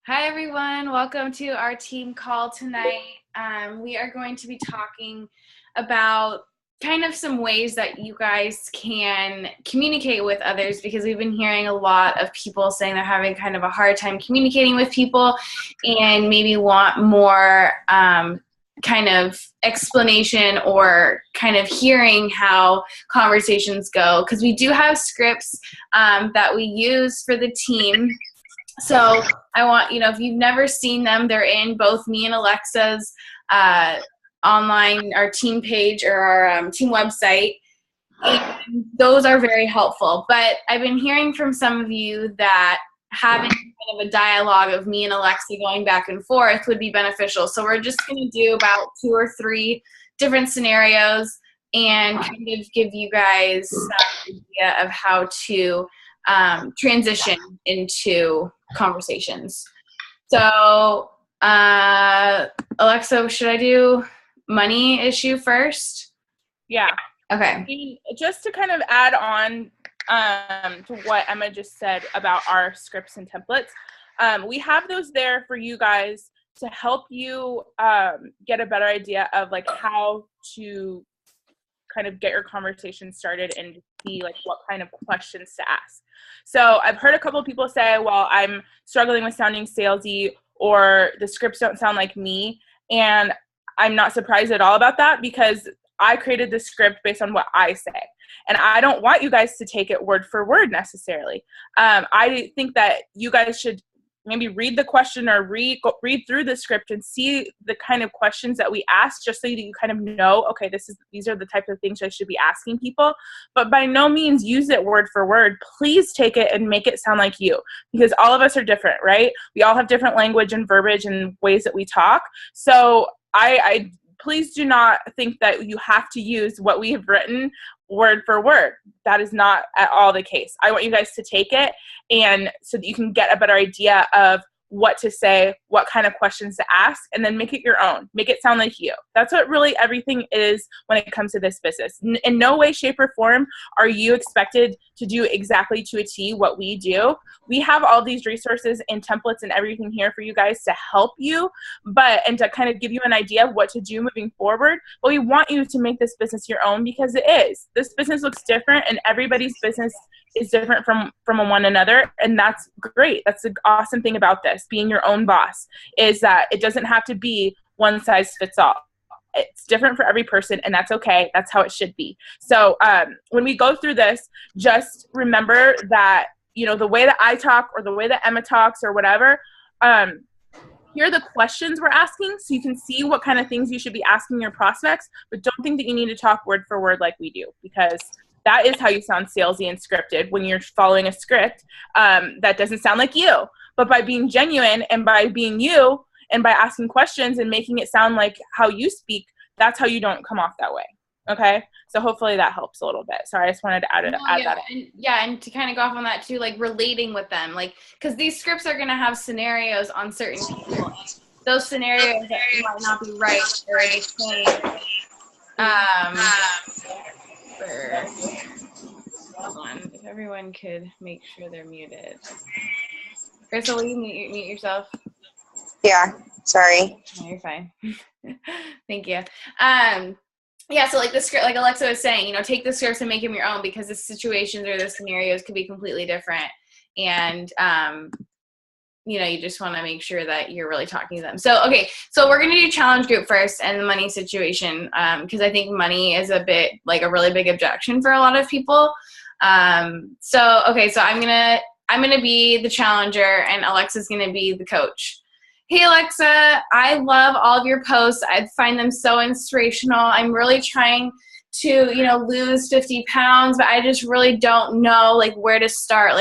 Hi, everyone. Welcome to our team call tonight. We are going to be talking about kind of some ways that you guys can communicate with others, because we've been hearing a lot of people saying they're having kind of a hard time communicating with people and maybe want more kind of explanation or kind of hearing how conversations go, because we do have scripts that we use for the team. So I want, if you've never seen them, they're in both me and Alexa's online, our team page or our team website. And those are very helpful. But I've been hearing from some of you that having kind of a dialogue of me and Alexa going back and forth would be beneficial. So we're just going to do about 2 or 3 different scenarios and kind of give you guys an idea of how to transition into conversations. So, Alexa, should I do money issue first? Yeah. Okay. Just to kind of add on to what Emma just said about our scripts and templates, we have those there for you guys to help you get a better idea of like how to kind of get your conversation started and see like what kind of questions to ask. So I've heard a couple of people say, well, I'm struggling with sounding salesy, or the scripts don't sound like me. And I'm not surprised at all about that, because I created the script based on what I say. And I don't want you guys to take it word for word necessarily. I think that you guys should maybe read the question or read through the script and see the kind of questions that we ask, just so that you kind of know, okay, these are the type of things I should be asking people. But by no means use it word for word. Please take it and make it sound like you, because all of us are different, right? We all have different language and verbiage and ways that we talk. So I please do not think that you have to use what we have written word for word. That is not at all the case. I want you guys to take it, and so that you can get a better idea of what to say, what kind of questions to ask, and then make it your own. Make it sound like you. That's what really everything is when it comes to this business. In no way, shape, or form are you expected to do exactly to a T what we do. We have all these resources and templates and everything here for you guys to help you, and to kind of give you an idea of what to do moving forward. But we want you to make this business your own, because it is. This business looks different, and everybody's business is different from one another, and that's great. That's the awesome thing about this, being your own boss, is that it doesn't have to be one size fits all. It's different for every person, and that's okay. That's how it should be. So when we go through this, just remember that, the way that I talk or the way that Emma talks or whatever, here are the questions we're asking, so you can see what kind of things you should be asking your prospects, but don't think that you need to talk word for word like we do, because that is how you sound salesy and scripted, when you're following a script that doesn't sound like you. But by being genuine and by being you and by asking questions and making it sound like how you speak, that's how you don't come off that way. Okay? So hopefully that helps a little bit. Sorry, I just wanted to add that in. And to kind of go off on that too, like relating with them, like, because these scripts are going to have scenarios on certain people. Those scenarios that might not be right or the same. Hold on, if everyone could make sure they're muted. Crystal, will you mute yourself? Yeah, sorry. No, you're fine. Thank you. Yeah, so like the script, like Alexa was saying, take the scripts and make them your own, because the situations or the scenarios could be completely different. And, you just want to make sure that you're really talking to them. So, okay, so we're going to do challenge group first and the money situation, because I think money is a really big objection for a lot of people. So I'm going to be the challenger, and Alexa's going to be the coach. Hey, Alexa, I love all of your posts. I find them so inspirational. I'm really trying to, lose 50 pounds, but I just really don't know, where to start.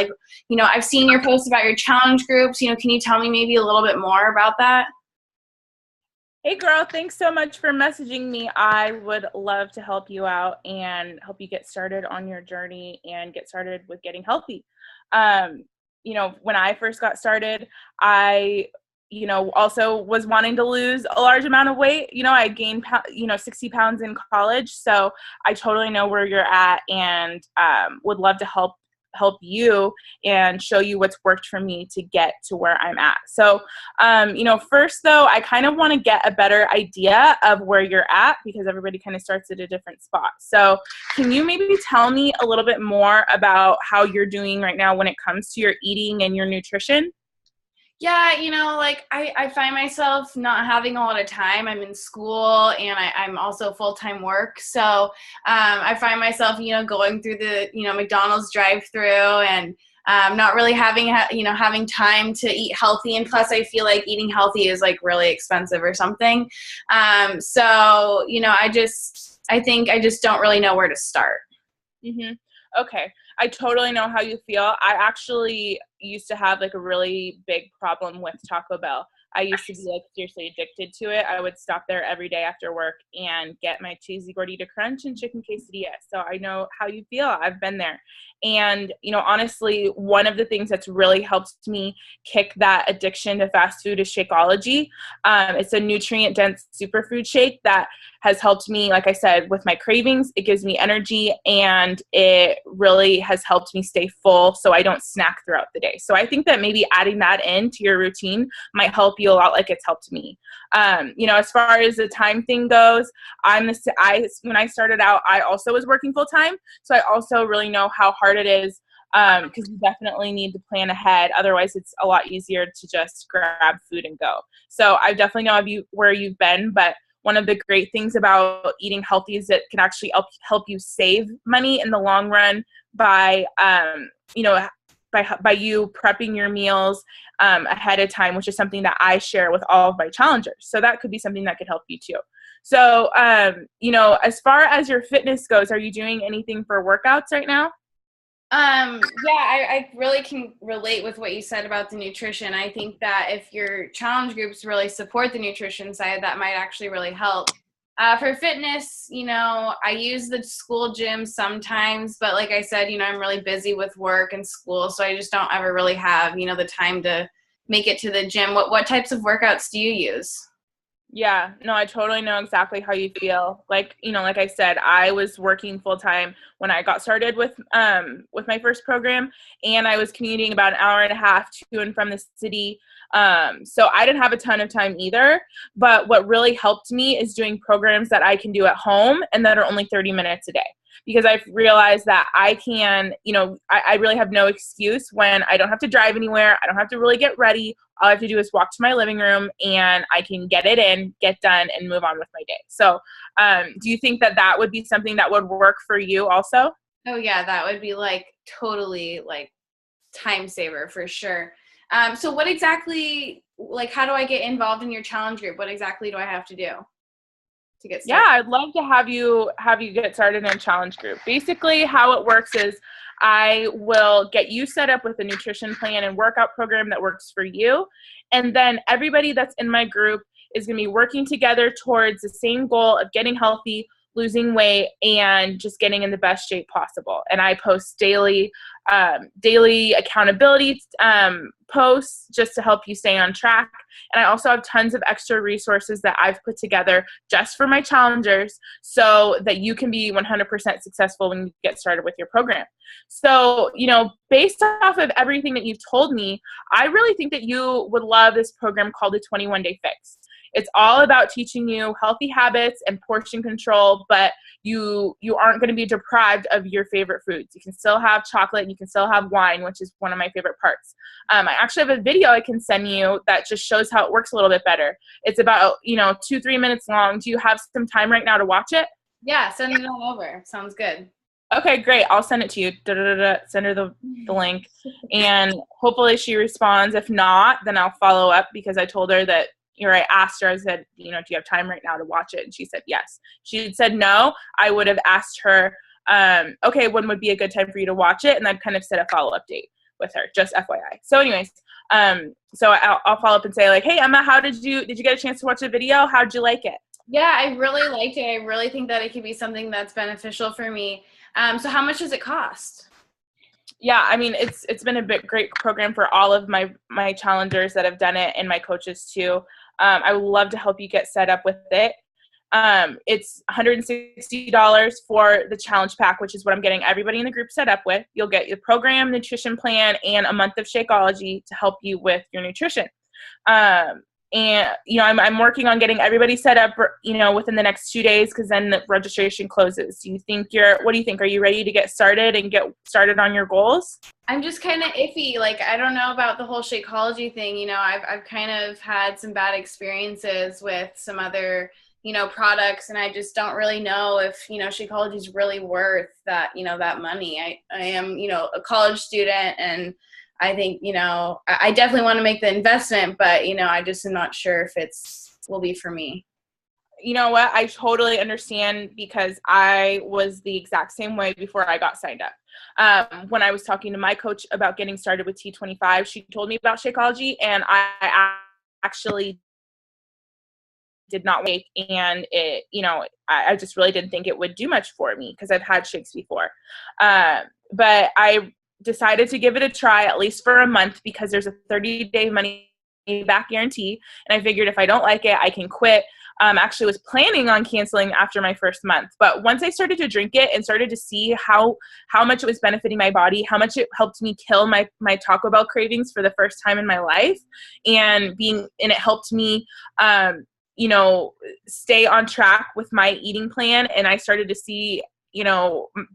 I've seen your posts about your challenge groups. Can you tell me maybe a little bit more about that? Hey, girl, thanks so much for messaging me. I would love to help you out and help you get started on your journey and get started with getting healthy. When I first got started, I also was wanting to lose a large amount of weight. I gained, 60 pounds in college. So I totally know where you're at, and would love to help you and show you what's worked for me to get to where I'm at. So, first though, I kind of want to get a better idea of where you're at because everybody kind of starts at a different spot. So can you maybe tell me a little bit more about how you're doing right now when it comes to your eating and your nutrition? Yeah, I find myself not having a lot of time. I'm in school and I'm also full-time work. So I find myself, going through the, McDonald's drive-through and not really having time to eat healthy. And plus I feel like eating healthy is like really expensive or something. I think I just don't really know where to start. Mm-hmm. Okay. I totally know how you feel. I actually used to have like a really big problem with Taco Bell. I used to be like seriously addicted to it. I would stop there every day after work and get my cheesy gordita crunch and chicken quesadilla. So I know how you feel. I've been there. And, honestly, one of the things that's really helped me kick that addiction to fast food is Shakeology. It's a nutrient-dense superfood shake that has helped me, like I said, with my cravings. It gives me energy, and it really has helped me stay full so I don't snack throughout the day. So I think that maybe adding that into your routine might help you a lot like it's helped me. As far as the time thing goes, when I started out, I also was working full time. So I also really know how hard it is because you definitely need to plan ahead. Otherwise, it's a lot easier to just grab food and go. So I definitely know where you've been, but one of the great things about eating healthy is it can actually help you save money in the long run by you prepping your meals ahead of time, which is something that I share with all of my challengers. So that could be something that could help you too. So, as far as your fitness goes, are you doing anything for workouts right now? I really can relate with what you said about the nutrition. I think that if your challenge groups really support the nutrition side, that might actually really help. For fitness, I use the school gym sometimes, but like I said, I'm really busy with work and school, so I just don't ever really have, the time to make it to the gym. What types of workouts do you use? Yeah, no, I totally know exactly how you feel. Like I said, I was working full time when I got started with my first program, and I was commuting about an hour and a half to and from the city. So I didn't have a ton of time either, but what really helped me is doing programs that I can do at home and that are only 30 minutes a day. Because I've realized that I can, I really have no excuse when I don't have to drive anywhere. I don't have to really get ready. All I have to do is walk to my living room and I can get it in, get done, and move on with my day. So do you think that would be something that would work for you also? Oh yeah, that would be like totally like time saver for sure. So what exactly, like, how do I get involved in your challenge group? What exactly do I have to do to get started? Yeah, I'd love to have you get started in a challenge group. Basically, how it works is I will get you set up with a nutrition plan and workout program that works for you. And then everybody that's in my group is going to be working together towards the same goal of getting healthy, losing weight, and just getting in the best shape possible. And I post daily accountability posts just to help you stay on track. And I also have tons of extra resources that I've put together just for my challengers so that you can be 100% successful when you get started with your program. So, based off of everything that you've told me, I really think that you would love this program called the 21 Day Fix. It's all about teaching you healthy habits and portion control, but you aren't going to be deprived of your favorite foods. You can still have chocolate and you can still have wine, which is one of my favorite parts. I actually have a video I can send you that just shows how it works a little bit better. It's about, 2-3 minutes long. Do you have some time right now to watch it? Yeah, send it all over. Sounds good. Okay, great. I'll send it to you. Send her the link. And hopefully she responds. If not, then I'll follow up because I told her that, I asked her, I said, do you have time right now to watch it? And she said, yes. She had said no. I would have asked her, okay, when would be a good time for you to watch it? And I'd kind of set a follow-up date with her, just FYI. So anyways, so I'll follow up and say like, hey, Emma, did you get a chance to watch the video? How'd you like it? Yeah, I really liked it. I really think that it could be something that's beneficial for me. So how much does it cost? Yeah, I mean, it's been a great program for all of my challengers that have done it and my coaches too. I would love to help you get set up with it. It's $160 for the challenge pack, which is what I'm getting everybody in the group set up with. You'll get your program, nutrition plan, and a month of Shakeology to help you with your nutrition. And, I'm working on getting everybody set up, within the next 2 days, because then the registration closes. What do you think? Are you ready to get started and get started on your goals? I'm just kind of iffy. Like, I don't know about the whole Shakeology thing. I've kind of had some bad experiences with some other, products, and I just don't really know if, Shakeology is really worth that, that money. I am, a college student, and I think, I definitely want to make the investment, but, I just am not sure if will be for me. You know what? I totally understand, because I was the exact same way before I got signed up. When I was talking to my coach about getting started with T25, she told me about Shakeology, and I actually did not wait, and it, I just really didn't think it would do much for me, because I've had shakes before. But I decided to give it a try, at least for a month, because there's a 30-day money back guarantee, and I figured if I don't like it, I can quit. Actually was planning on canceling after my first month, but once I started to drink it and started to see how much it was benefiting my body, how much it helped me kill my Taco Bell cravings for the first time in my life, and it helped me stay on track with my eating plan, and I started to see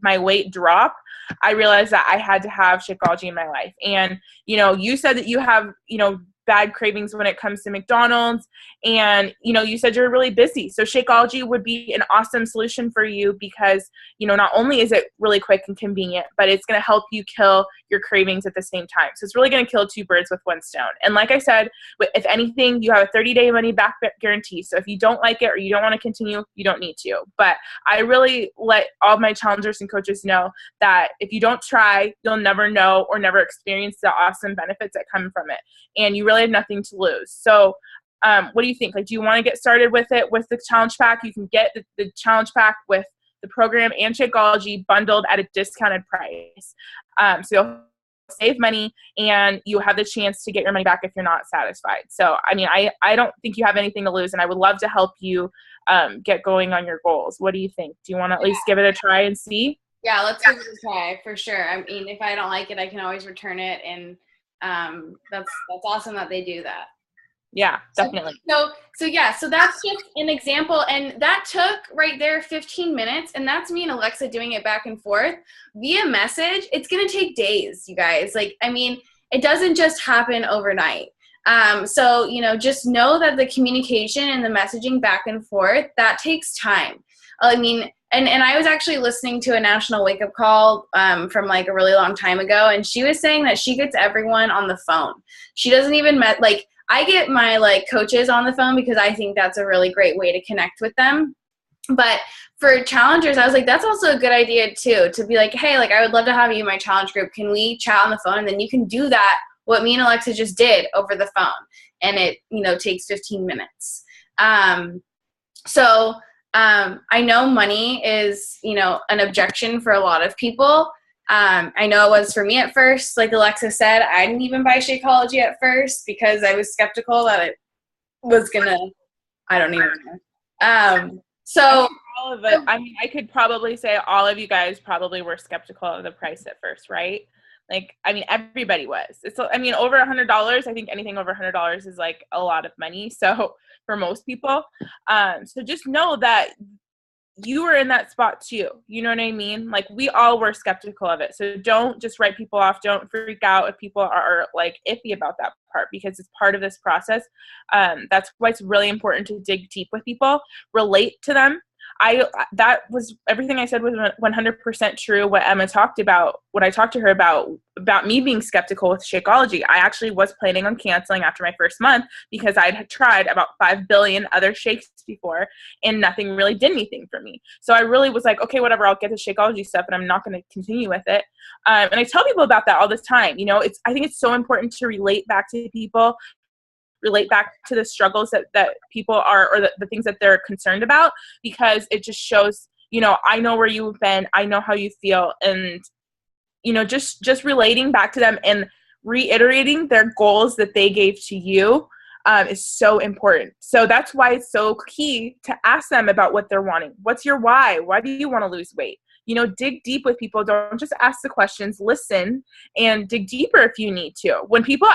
my weight drop, I realized that I had to have Shakeology in my life. And you said that you have bad cravings when it comes to McDonald's, and you said you're really busy, so Shakeology would be an awesome solution for you, because not only is it really quick and convenient, but it's going to help you kill your cravings at the same time. So it's really going to kill two birds with one stone. And like I said, if anything, you have a 30-day money back guarantee, so if you don't like it or you don't want to continue, you don't need to. But I really let all my challengers and coaches know that if you don't try, you'll never know or never experience the awesome benefits that come from it, and you really have nothing to lose. So what do you think? Like, do you want to get started with it with the challenge pack? You can get the challenge pack with the program and Shakeology bundled at a discounted price. So you'll save money, and you have the chance to get your money back if you're not satisfied. So, I don't think you have anything to lose, and I would love to help you get going on your goals. What do you think? Do you want to at least give it a try and see? Yeah, let's give it a try for sure. If I don't like it, I can always return it, and that's awesome that they do that. Yeah, definitely. So that's just an example, and that took right there 15 minutes, and that's me and Alexa doing it back and forth via message. It's going to take days, you guys. It doesn't just happen overnight. So, just know that the communication and the messaging back and forth, that takes time. And I was actually listening to a national wake-up call from a really long time ago, and she was saying that she gets everyone on the phone. She doesn't even I get my coaches on the phone, because I think that's a really great way to connect with them. But for challengers, I was like, that's also a good idea too, to be like, hey, I would love to have you in my challenge group. Can we chat on the phone? And then you can do that, what me and Alexa just did, over the phone. And it, takes 15 minutes. So I know money is, an objection for a lot of people. I know it was for me at first. Like Alexa said, I didn't even buy Shakeology at first because I was skeptical that it was gonna, I don't even know. So all of it, I could probably say all of you guys probably were skeptical of the price at first, right? Everybody was. It's, over $100. I think anything over $100 is a lot of money. So for most people, so just know that you were in that spot too. You know what I mean? We all were skeptical of it. So don't just write people off. Don't freak out if people are iffy about that part, because it's part of this process. That's why it's really important to dig deep with people, relate to them. That was everything I said was 100% true. What Emma talked about, what I talked to her about me being skeptical with Shakeology. I actually was planning on canceling after my first month, because I had tried about 5 billion other shakes before, and nothing really did anything for me. So I really was like, okay, whatever, I'll get the Shakeology stuff, and I'm not going to continue with it. And I tell people about that all the time. I think it's so important to relate back to people, relate back to the struggles that people are, or the things that they're concerned about, because it just shows, I know where you've been, I know how you feel, and, just relating back to them and reiterating their goals that they gave to you, is so important. So that's why it's so key to ask them about what they're wanting. What's your why? Why do you want to lose weight? You know, dig deep with people. Don't just ask the questions, listen and dig deeper if you need to. When people,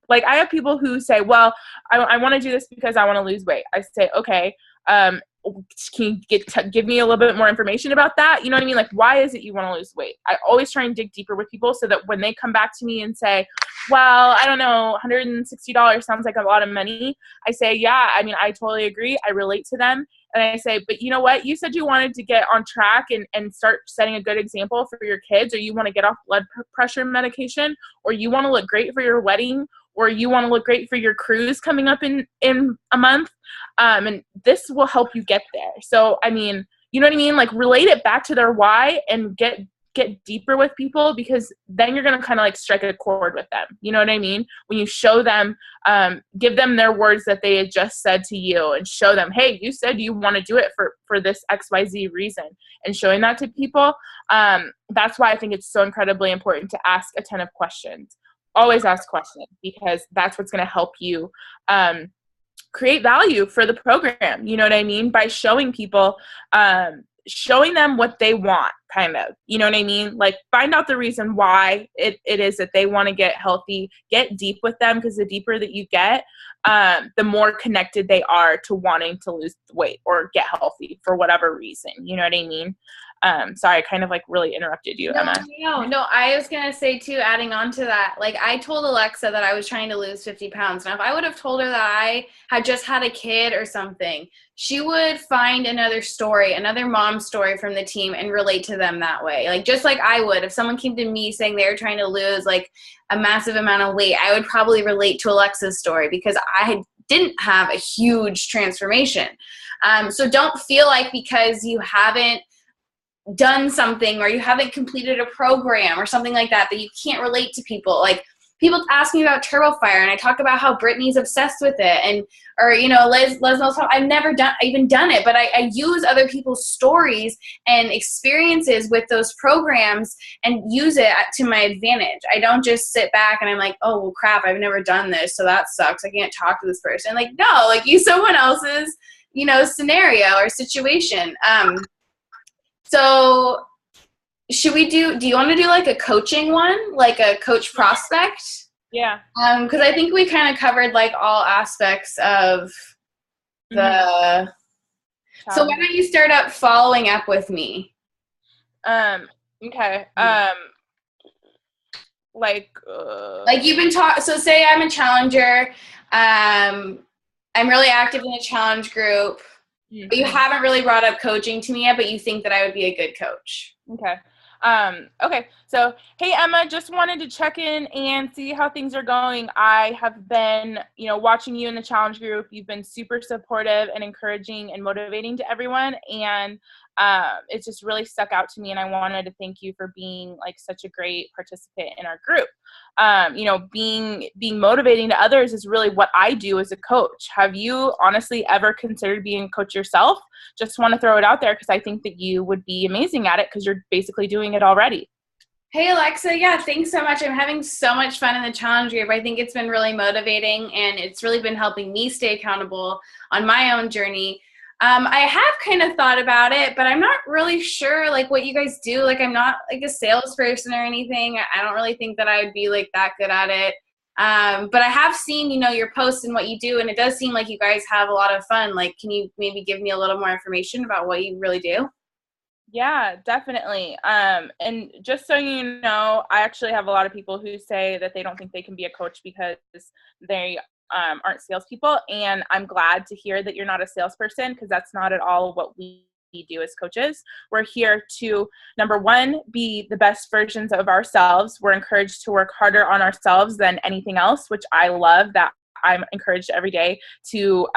like I have people who say, well, I want to do this because I want to lose weight. I say, okay, can you give me a little bit more information about that? You know what I mean? Like, why is it you want to lose weight? I always try and dig deeper with people so that when they come back to me and say, well, I don't know, $160 sounds like a lot of money. I say, yeah, I mean, I totally agree. I relate to them. And I say, but you know what? You said you wanted to get on track and start setting a good example for your kids, or you want to get off blood pressure medication, or you want to look great for your wedding, or you want to look great for your cruise coming up in a month. And this will help you get there. So, I mean, you know what I mean? Like relate it back to their why and get deeper with people, because then you're going to kind of like strike a chord with them. You know what I mean? When you show them, give them their words that they had just said to you and show them, hey, you said you want to do it for this XYZ reason, and showing that to people. That's why I think it's so incredibly important to ask a ton of questions. Always ask questions, because that's what's going to help you create value for the program. You know what I mean? By showing people, showing them what they want, kind of, you know what I mean? Like find out the reason why it is that they want to get healthy, get deep with them, because the deeper that you get, the more connected they are to wanting to lose weight or get healthy for whatever reason. You know what I mean? Sorry, I kind of like really interrupted you, Emma. No, I was going to say too, adding on to that, like I told Alexa that I was trying to lose 50 pounds. Now, if I would have told her that I had just had a kid or something, she would find another story, another mom story from the team and relate to them that way. Like just like I would, if someone came to me saying they were trying to lose like a massive amount of weight, I would probably relate to Alexa's story because I didn't have a huge transformation. So don't feel like because you haven't done something or you haven't completed a program or something like that you can't relate to people. Like people ask me about Turbo Fire and I talk about how Brittany's obsessed with it, or you know, Liz knows how I've never even done it, but I use other people's stories and experiences with those programs and use it to my advantage. I don't just sit back and I'm like, oh well, crap, I've never done this, so that sucks, I can't talk to this person. Like no, like use someone else's, you know, scenario or situation. So should we do you want to do like a coaching one, like a coach prospect? Yeah. Because I think we kind of covered like all aspects of the, so why don't you start up following up with me? Okay. Like you've been so say I'm a challenger, I'm really active in a challenge group. But you haven't really brought up coaching to me yet, but you think that I would be a good coach. Okay. Okay. So, hey, Emma, just wanted to check in and see how things are going. I have been, you know, watching you in the challenge group. You've been super supportive and encouraging and motivating to everyone. And it just really stuck out to me. And I wanted to thank you for being like such a great participant in our group. You know, being motivating to others is really what I do as a coach. Have you honestly ever considered being a coach yourself? Just want to throw it out there because I think that you would be amazing at it because you're basically doing it already. Hey, Alexa. Yeah, thanks so much. I'm having so much fun in the challenge group. I think it's been really motivating and it's really been helping me stay accountable on my own journey. I have kind of thought about it, but I'm not really sure like what you guys do. Like I'm not like a salesperson or anything. I don't really think that I would be like that good at it. But I have seen, you know, your posts and what you do, and it does seem like you guys have a lot of fun. Like, can you maybe give me a little more information about what you really do? Yeah, definitely. And just so you know, I actually have a lot of people who say that they don't think they can be a coach because they aren't salespeople. And I'm glad to hear that you're not a salesperson because that's not at all what we do as coaches. We're here to, number one, be the best versions of ourselves. We're encouraged to work harder on ourselves than anything else, which I love that. I'm encouraged every day to,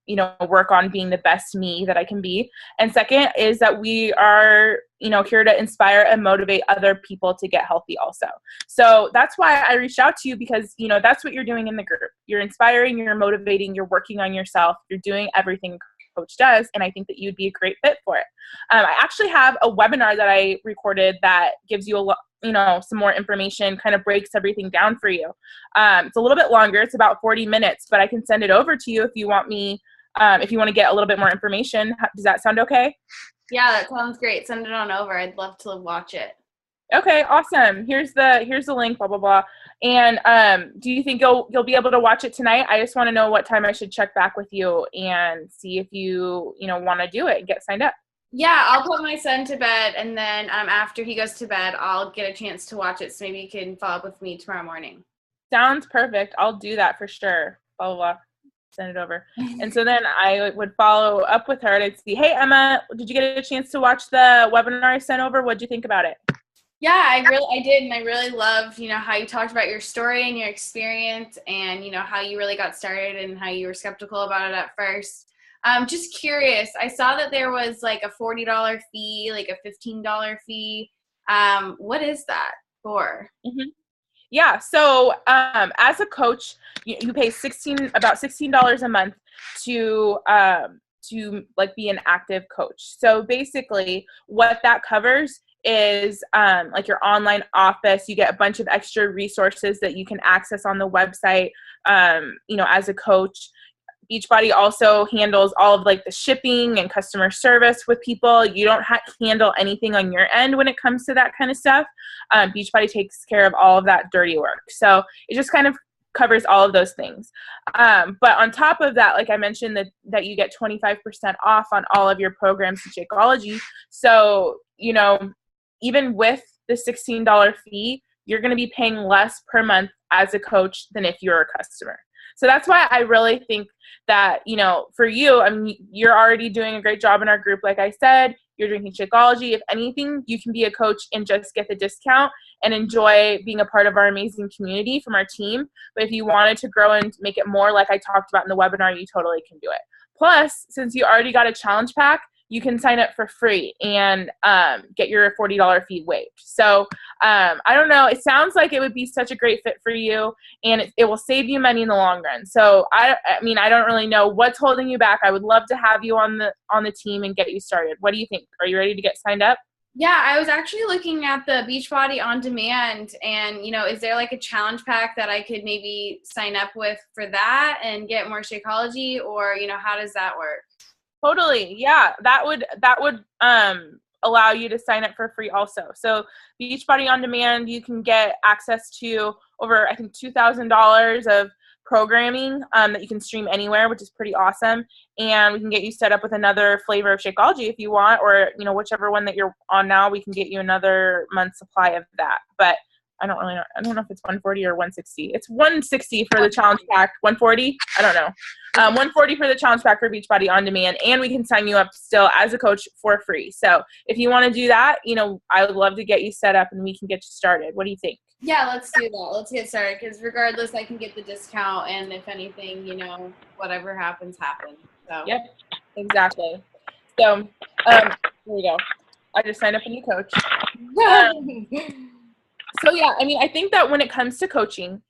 you know, work on being the best me that I can be. And second is that we are, you know, here to inspire and motivate other people to get healthy also. So that's why I reached out to you because, you know, that's what you're doing in the group. You're inspiring, you're motivating, you're working on yourself, you're doing everything coach does, and I think that you'd be a great fit for it. I actually have a webinar that I recorded that gives you some more information, kind of breaks everything down for you. It's a little bit longer. It's about 40 minutes, but I can send it over to you if you want to get a little bit more information. Does that sound okay? Yeah, that sounds great. Send it on over. I'd love to watch it. Okay, awesome. Here's the link, blah, blah, blah. And do you think you'll be able to watch it tonight? I just want to know what time I should check back with you and see if you want to do it and get signed up. Yeah, I'll put my son to bed, and then after he goes to bed, I'll get a chance to watch it, so maybe you can follow up with me tomorrow morning. Sounds perfect. I'll do that for sure. Blah, blah, blah. Send it over. And so then I would follow up with her and see, hey, Emma, did you get a chance to watch the webinar I sent over? What'd you think about it? Yeah, I did, and I really loved, how you talked about your story and your experience, and how you really got started and how you were skeptical about it at first. Just curious, I saw that there was like a $40 fee, like a $15 fee. What is that for? Mm-hmm. Yeah, so as a coach, you pay about $16 a month to like be an active coach. So basically, what that covers is like your online office. You get a bunch of extra resources that you can access on the website. As a coach, Beachbody also handles all of like the shipping and customer service with people. You don't handle anything on your end when it comes to that kind of stuff. Beachbody takes care of all of that dirty work. So it just kind of covers all of those things. But on top of that, like I mentioned, that you get 25% off on all of your programs in Shakeology. So, even with the $16 fee, you're going to be paying less per month as a coach than if you're a customer. So that's why I really think that, for you, I mean, you're already doing a great job in our group. Like I said, you're drinking Shakeology. If anything, you can be a coach and just get the discount and enjoy being a part of our amazing community from our team. But if you wanted to grow and make it more like I talked about in the webinar, you totally can do it. Plus, since you already got a challenge pack, you can sign up for free and get your $40 fee waived. So I don't know. It sounds like it would be such a great fit for you, and it will save you money in the long run. So I don't really know what's holding you back. I would love to have you on the team and get you started. What do you think? Are you ready to get signed up? Yeah, I was actually looking at the Beachbody On Demand, and, is there like a challenge pack that I could maybe sign up with for that and get more Shakeology, or, how does that work? Totally. Yeah. That would allow you to sign up for free also. So Beachbody On Demand, you can get access to over, I think, $2,000 of programming that you can stream anywhere, which is pretty awesome. And we can get you set up with another flavor of Shakeology if you want, or, whichever one that you're on now, we can get you another month's supply of that. But I don't really know. I don't know if it's 140 or 160. It's 160 for the challenge pack. 140? I don't know. 140 for the challenge pack for Beachbody On Demand, and we can sign you up still as a coach for free. So if you want to do that, I would love to get you set up and we can get you started. What do you think? Yeah, let's do that. Let's get started, because regardless, I can get the discount, and if anything, whatever happens, happens. So. Yep, exactly. So here we go. I just signed up a new coach. So yeah, I think that when it comes to coaching,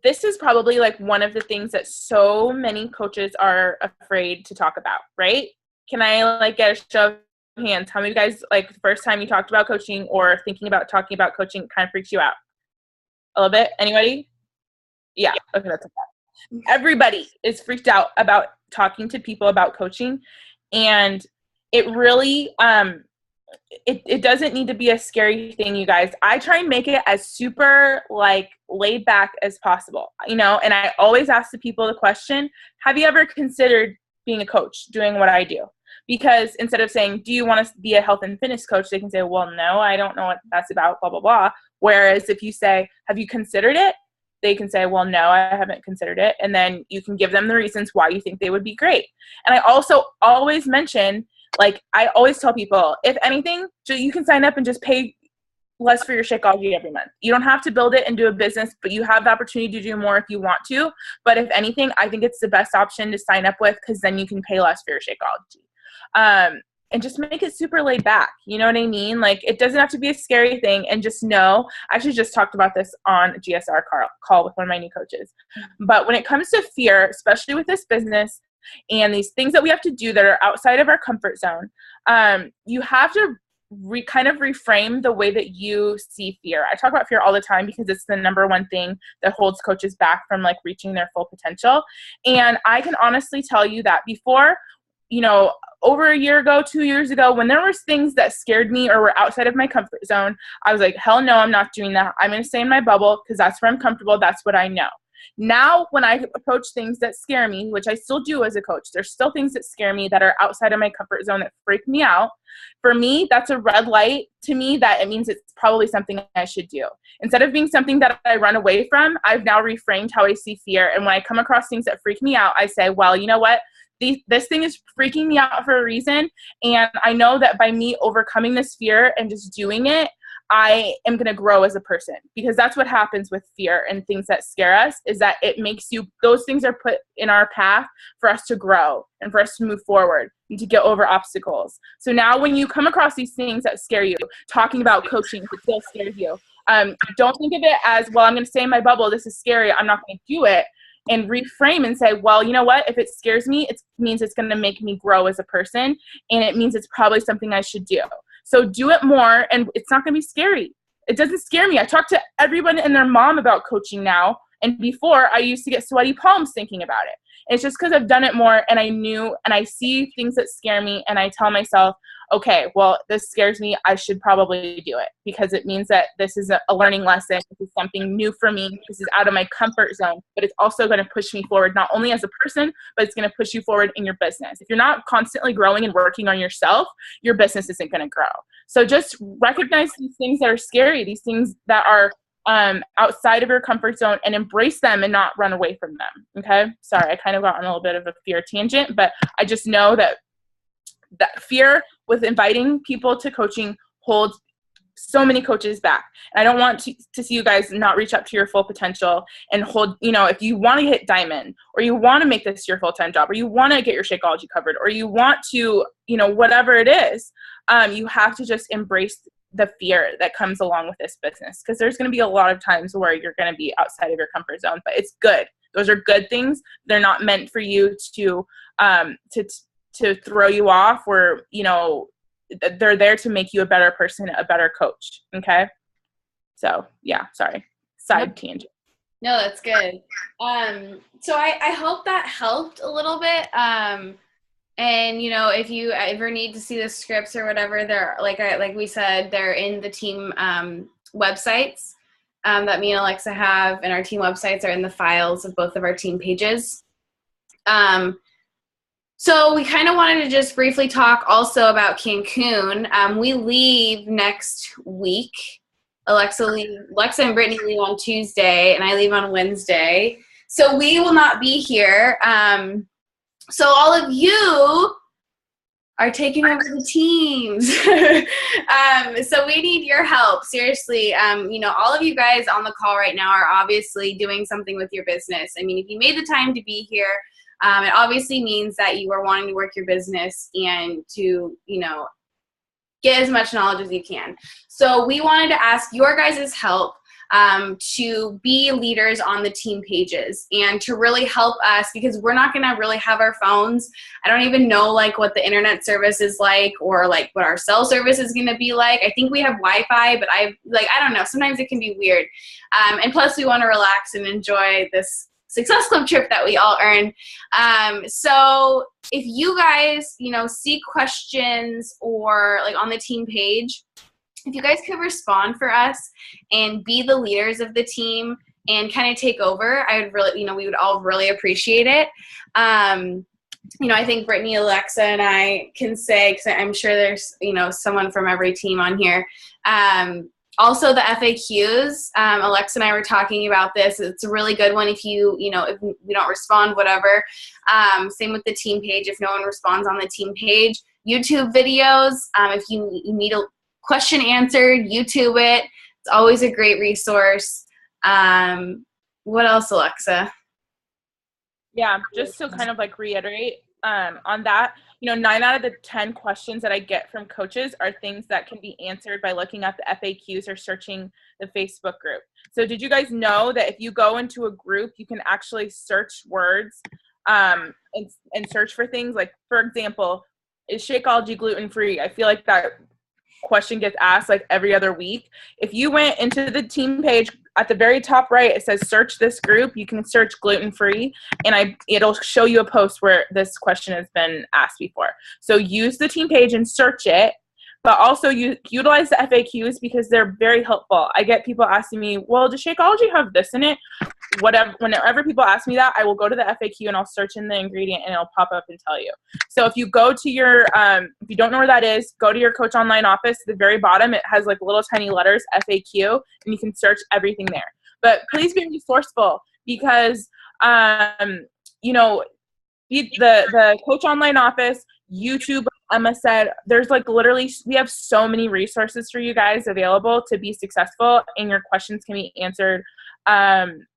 this is probably like one of the things that so many coaches are afraid to talk about, right? Can I get a show of hands? How many of you guys, the first time you talked about coaching or thinking about talking about coaching kind of freaks you out? A little bit? Anybody? Yeah. Okay, that's okay. Everybody is freaked out about talking to people about coaching, and it really, it doesn't need to be a scary thing, you guys. I try and make it as super laid back as possible, and I always ask the people the question, have you ever considered being a coach, doing what I do? Because instead of saying, do you want to be a health and fitness coach? They can say, well, no, I don't know what that's about, blah, blah, blah. Whereas if you say, have you considered it? They can say, well, no, I haven't considered it. And then you can give them the reasons why you think they would be great. And I also always mention, I always tell people, if anything, you can sign up and just pay less for your Shakeology every month. You don't have to build it and do a business, but you have the opportunity to do more if you want to. But if anything, I think it's the best option to sign up with, because then you can pay less for your Shakeology. And just make it super laid back. You know what I mean? It doesn't have to be a scary thing. And just know, I actually just talked about this on a GSR call with one of my new coaches. But when it comes to fear, especially with this business, and these things that we have to do that are outside of our comfort zone, you have to kind of reframe the way that you see fear. I talk about fear all the time because it's the number one thing that holds coaches back from like reaching their full potential. And I can honestly tell you that before, over a year ago, 2 years ago, when there was things that scared me or were outside of my comfort zone, I was like, hell no, I'm not doing that. I'm going to stay in my bubble because that's where I'm comfortable. That's what I know. Now, when I approach things that scare me, which I still do as a coach, there's still things that scare me that are outside of my comfort zone that freak me out. For me, that's a red light to me that it means it's probably something I should do. Instead of being something that I run away from, I've now reframed how I see fear. And when I come across things that freak me out, I say, well, you know what? This thing is freaking me out for a reason. And I know that by me overcoming this fear and just doing it, I am going to grow as a person, because that's what happens with fear and things that scare us, is that it makes those things are put in our path for us to grow and for us to move forward and to get over obstacles. So now when you come across these things that scare you, talking about coaching, if it still scares you, don't think of it as, well, I'm going to stay in my bubble. This is scary. I'm not going to do it. And reframe and say, well, you know what? If it scares me, it means it's going to make me grow as a person. And it means it's probably something I should do. So do it more, and it's not going to be scary. It doesn't scare me. I talk to everyone and their mom about coaching now. And before, I used to get sweaty palms thinking about it. It's just because I've done it more, and I knew, and I see things that scare me, and I tell myself, okay, well, this scares me. I should probably do it, because it means that this is a learning lesson. This is something new for me. This is out of my comfort zone, but it's also going to push me forward, not only as a person, but it's going to push you forward in your business. If you're not constantly growing and working on yourself, your business isn't going to grow. So just recognize these things that are scary, these things that are outside of your comfort zone, and embrace them and not run away from them. Okay. Sorry, I kind of got on a little bit of a fear tangent, but I just know that fear with inviting people to coaching holds so many coaches back. And I don't want to see you guys not reach up to your full potential and hold, if you want to hit diamond, or you want to make this your full-time job, or you want to get your Shakeology covered, or you want to, whatever it is, you have to just embrace the fear that comes along with this business, because there's going to be a lot of times where you're going to be outside of your comfort zone, but it's good. Those are good things. They're not meant for you to throw you off, or, they're there to make you a better person, a better coach. Okay. So yeah, sorry. Side tangent. No, that's good. So I hope that helped a little bit. And if you ever need to see the scripts or whatever, they're like we said, they're in the team websites that me and Alexa have, and our team websites are in the files of both of our team pages. So we kind of wanted to just briefly talk also about Cancun. We leave next week. Alexa and Brittany leave on Tuesday, and I leave on Wednesday. So we will not be here. So all of you are taking over the teams. So we need your help, seriously. All of you guys on the call right now are obviously doing something with your business. I mean, if you made the time to be here, it obviously means that you are wanting to work your business and to, get as much knowledge as you can. So we wanted to ask your guys' help to be leaders on the team pages and to really help us, because we're not going to really have our phones. I don't even know what the internet service is like, or what our cell service is going to be like. I think we have Wi-Fi, but I don't know. Sometimes it can be weird. And plus we want to relax and enjoy this Success Club trip that we all earn. So if you guys, see questions or on the team page, if you guys could respond for us and be the leaders of the team and kind of take over, I would really, we would all really appreciate it. I think Brittany, Alexa, and I can say, because I'm sure there's, someone from every team on here. Also the FAQs, Alexa and I were talking about this. It's a really good one if if we don't respond, whatever. Same with the team page. If no one responds on the team page, YouTube videos, if you need a question answered, YouTube it. It's always a great resource. What else, Alexa? Yeah, just to kind of reiterate on that, 9 out of the 10 questions that I get from coaches are things that can be answered by looking at the FAQs or searching the Facebook group. So did you guys know that if you go into a group, you can actually search words and search for things. Like, for example, is Shakeology gluten-free? I feel like that question gets asked like every other week. If you went into the team page at the very top right, it says search this group. You can search gluten-free, and it'll show you a post where this question has been asked before. So use the team page and search it, but also you utilize the FAQs because they're very helpful. I get people asking me, well, does Shakeology have this in it? Whenever people ask me that, I will go to the FAQ and I'll search in the ingredient and it'll pop up and tell you. So if you go to your, if you don't know where that is, go to your Coach Online office. At the very bottom, it has like little tiny letters, FAQ, and you can search everything there. But please be resourceful because, you know, the Coach Online office, YouTube, Emma said, there's like literally, we have so many resources for you guys available to be successful, and your questions can be answered,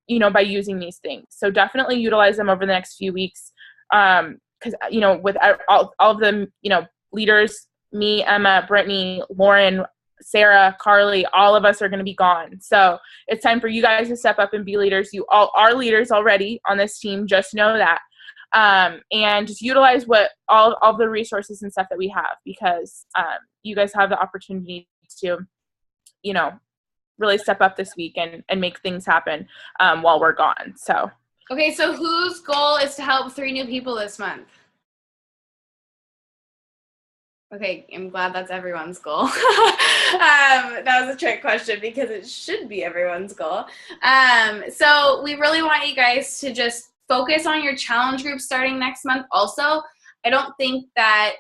you know, by using these things. So definitely utilize them over the next few weeks. Because, you know, with all of them, you know, leaders, me, Emma, Brittany, Lauren, Sarah, Carly, all of us are going to be gone. So it's time for you guys to step up and be leaders. You all are leaders already on this team. Just know that. And just utilize all the resources and stuff that we have, because you guys have the opportunity to, you know, really step up this week and make things happen while we're gone. So Okay, so whose goal is to help 3 new people this month? Okay, I'm glad that's everyone's goal. That was a trick question because it should be everyone's goal. So we really want you guys to just focus on your challenge group starting next month. Also, I don't think that,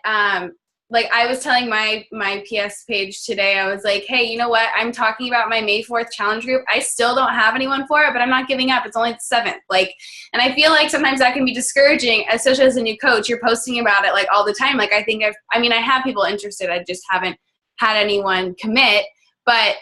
like I was telling my PS page today, I was like, hey, you know what? I'm talking about my May 4th challenge group. I still don't have anyone for it, but I'm not giving up. It's only the 7th. Like, and I feel like sometimes that can be discouraging, especially as a new coach. You're posting about it like all the time. Like, I have people interested. I just haven't had anyone commit, but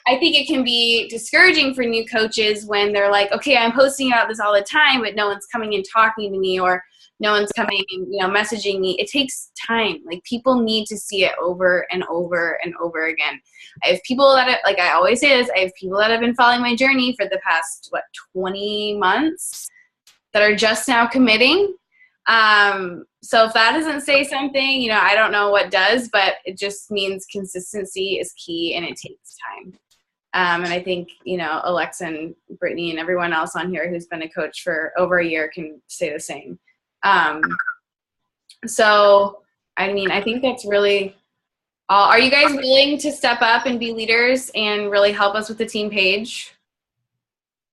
I think it can be discouraging for new coaches when they're like, okay, I'm posting about this all the time, but no one's coming and talking to me, or no one's coming and, you know, messaging me. It takes time. Like, people need to see it over and over and over again. I have people that, like I always say this, I have people that have been following my journey for the past, 20 months that are just now committing. So if that doesn't say something, you know, I don't know what does, but it just means consistency is key and it takes time. And I think, you know, Alexa and Brittany and everyone else on here who's been a coach for over a year can say the same. So, I mean, I think that's really all. Are you guys willing to step up and be leaders and really help us with the team page?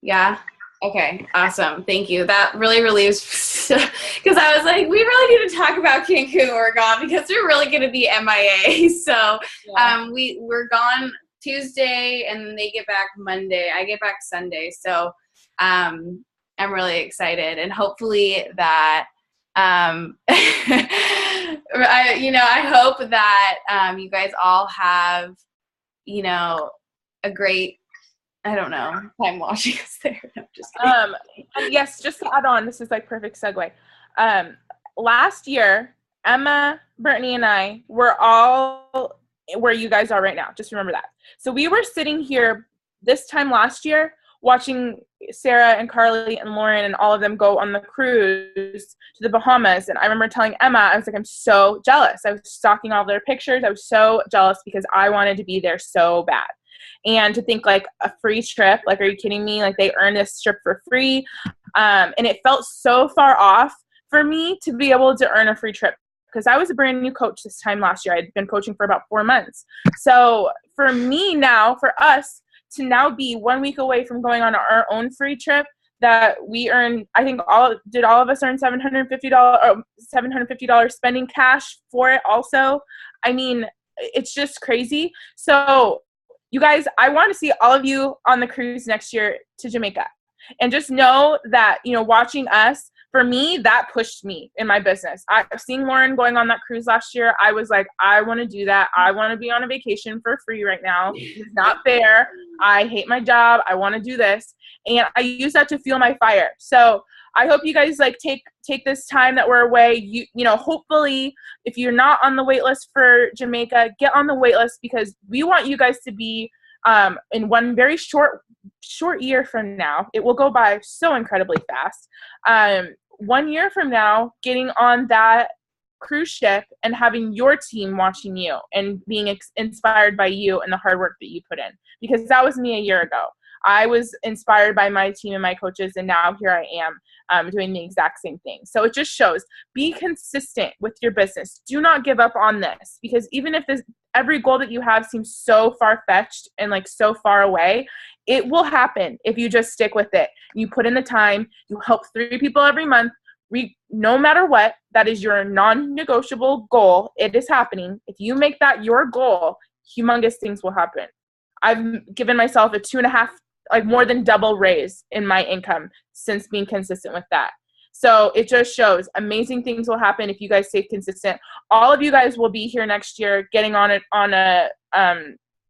Yeah? Okay, awesome. Thank you. That really relieves, because I was like, we really need to talk about Cancun or gone, because we're really going to be MIA. So yeah. We're gone Tuesday and they get back Monday. I get back Sunday. So I'm really excited, and hopefully that I hope that you guys all have, you know, a great, I don't know, time watching us there. No, just kidding. Yes, just to add on, this is like perfect segue. Last year, Emma, Brittany, and I were all where you guys are right now. Just remember that. So we were sitting here this time last year watching Sarah and Carly and Lauren and all of them go on the cruise to the Bahamas. And I remember telling Emma, I was like, I'm so jealous. I was stalking all of their pictures. I was so jealous because I wanted to be there so bad. And to think like a free trip, like, are you kidding me? Like, they earned this trip for free. And it felt so far off for me to be able to earn a free trip, because I was a brand new coach this time last year. I'd been coaching for about 4 months. So for me now, for us to now be 1 week away from going on our own free trip that we earned, I think all of us earn $750 spending cash for it also? I mean, it's just crazy. So you guys, I want to see all of you on the cruise next year to Jamaica. And just know that, you know, watching us, for me, that pushed me in my business. I've seen Lauren going on that cruise last year. I was like, I want to do that. I want to be on a vacation for free right now. It's not fair. I hate my job. I want to do this. And I use that to fuel my fire. So I hope you guys like take this time that we're away. You know, hopefully if you're not on the wait list for Jamaica, get on the wait list, because we want you guys to be in one very short year from now. It will go by so incredibly fast. 1 year from now getting on that cruise ship and having your team watching you and being inspired by you and the hard work that you put in, because that was me a year ago. I was inspired by my team and my coaches, and now here I am doing the exact same thing. So it just shows, be consistent with your business. Do not give up on this, because even if every goal that you have seems so far-fetched and like so far away, it will happen if you just stick with it. You put in the time, you help 3 people every month. No matter what, that is your non-negotiable goal. It is happening. If you make that your goal, humongous things will happen. I've given myself a 2.5, like more than double raise in my income since being consistent with that. So it just shows amazing things will happen if you guys stay consistent. All of you guys will be here next year getting on a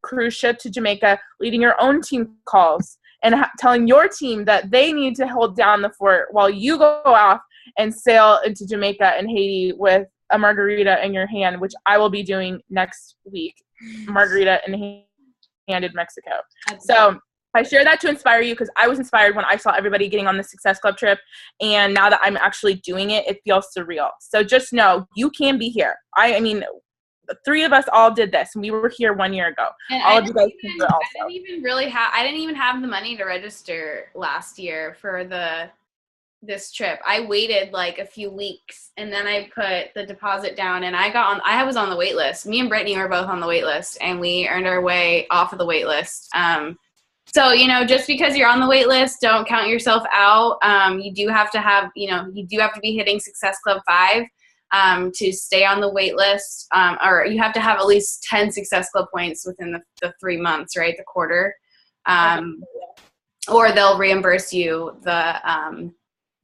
cruise ship to Jamaica, leading your own team calls and telling your team that they need to hold down the fort while you go off and sail into Jamaica and Haiti with a margarita in your hand, which I will be doing next week. Margarita in hand in Mexico. So I share that to inspire you, because I was inspired when I saw everybody getting on the Success Club trip, and now that I'm actually doing it, it feels surreal. So just know you can be here. I mean, the 3 of us all did this, and we were here 1 year ago. And all of you guys can do it also. I didn't even have the money to register last year for this trip. I waited like a few weeks, and then I put the deposit down, and I was on the wait list. Me and Brittany were both on the wait list, and we earned our way off of the wait list. So, just because you're on the wait list, don't count yourself out. You do have to be hitting Success Club 5 to stay on the wait list, or you have to have at least 10 Success Club points within the 3 months, right? The quarter. Or they'll reimburse you the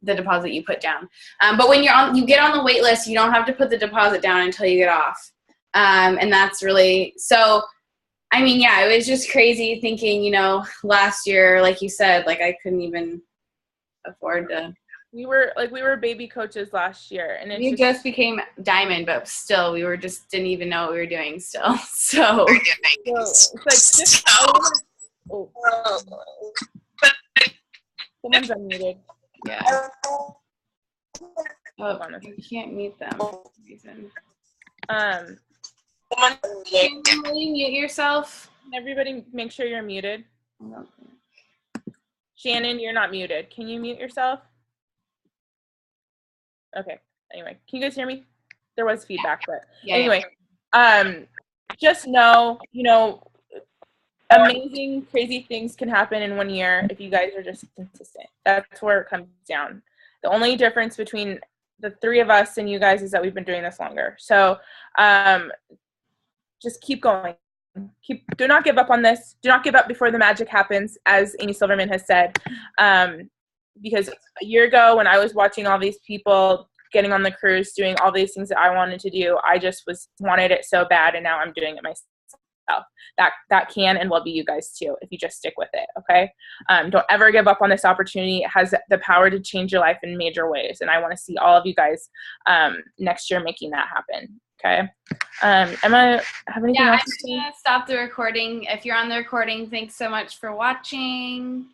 deposit you put down. But when you get on the wait list, you don't have to put the deposit down until you get off. And that's really, so, I mean, yeah, it was just crazy thinking, last year, like you said, like I couldn't even afford to. We were baby coaches last year, and we just became diamond, but still we didn't even know what we were doing still. So it's like just, someone's unmuted. Yeah. Oh, you can't mute them for some reason. Can you mute yourself? Everybody make sure you're muted. Shannon, you're not muted. Can you mute yourself? Okay. Anyway, can you guys hear me? There was feedback, but anyway, just know, amazing, crazy things can happen in 1 year if you guys are just consistent. That's where it comes down. The only difference between the 3 of us and you guys is that we've been doing this longer. So just keep going. Do not give up on this. Do not give up before the magic happens, as Amy Silverman has said. Because a year ago when I was watching all these people getting on the cruise, doing all these things that I wanted to do, I just wanted it so bad, and now I'm doing it myself. That can and will be you guys too if you just stick with it, okay? Don't ever give up on this opportunity. It has the power to change your life in major ways, and I want to see all of you guys next year making that happen, okay? Emma, have anything else? I'm just going to stop the recording. If you're on the recording, thanks so much for watching.